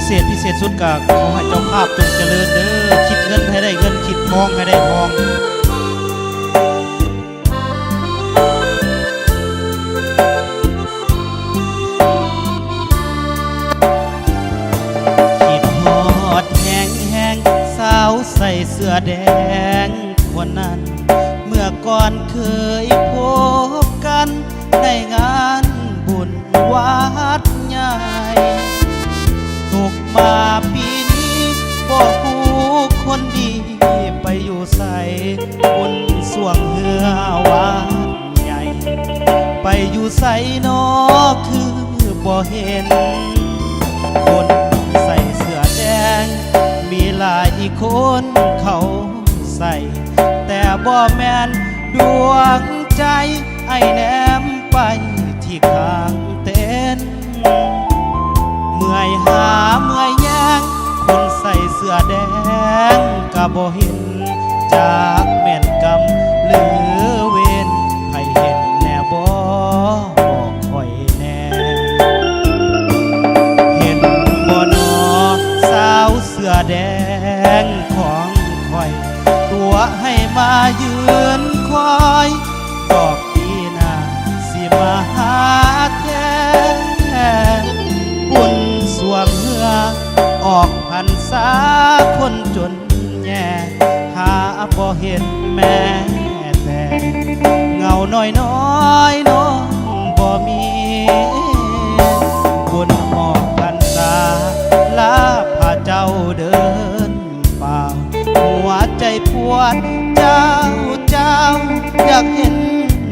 พิเศษสุดก็ขอให้เจ้าภาพจงเจริญเด้อคิดเงินให้ได้เงินคิดทองให้ได้ทองคิดฮอดแห้งแห้งสาวใส่เสื้อแดงคนนั้นเมื่อก่อนเคยพบกันในงานบุญวัดใหญ่ตกมาปีนี้บอกผู้คนดีไปอยู่ใส่บนสวงเหือวัดใหญ่ไปอยู่ใส่นอคือบ่เห็นคนใส่เสื้อแดงมีหลายคนเขาใส่แต่บ่แม่นดวงใจไอ้แนมไปที่ข้างเต็นเมื่อยหาเมื่อยแย่งคนใส่เสื้อแดงก็บ่เห็นจากแม่นกำหรือเวนใครเห็นแน่บ่บอกค่อยแน่เห็นบ่นอสาวเสื้อแดงของค่อยตัวให้มายืนคอยบอกปีหน้าสิมาหาแท้บุญสวงเหือออกพรรษาคนจนแย่หาบ่เห็นแม่แต่เงาน้อยน้อยน้องบ่มีบุญออกพรรษาลาพาเจ้าเดินเปล่าหัวใจปวดเจ้าอยากเห็น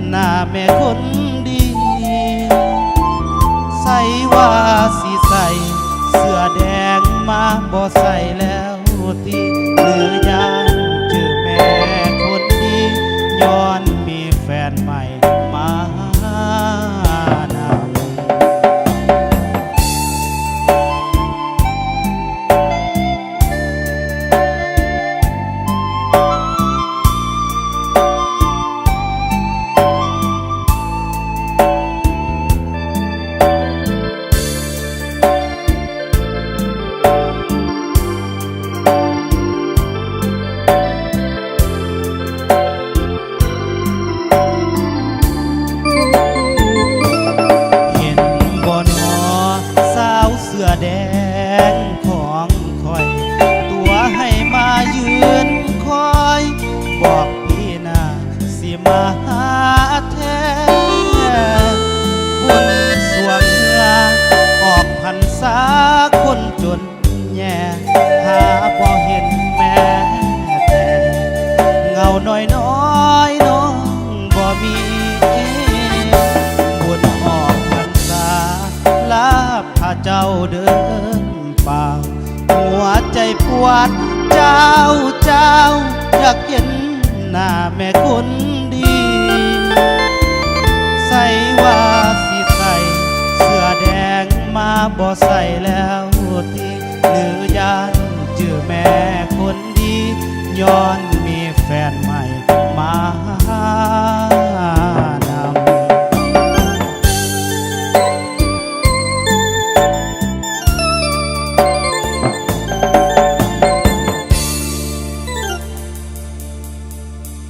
หน้าแม่คนดีใส่ว่าสิใส่เสื้อแดงมาบ่ใส่แล้วตีหรือยานเจอแม่คนดีย้อนมีแฟนใหม่มานำแดงของคอยตัวให้มายืนคอยบอกพี่นาสิมาหาแท้บุญสวงเหือออกพรรษาคนจนแย่หาบ่เห็นแม่แต่เงาน้อยน้อยน้องบ่มีบุญออกพรรษาลาพาเจ้าเดินเปล่าหัวใจปวดเจ้าอยากเห็นหน้าแม่คนดีใส่ว่าสิใส่เสื้อแดงมาบ่ใส่แล้วทีหรือยานเจอแม่คนดีย้อน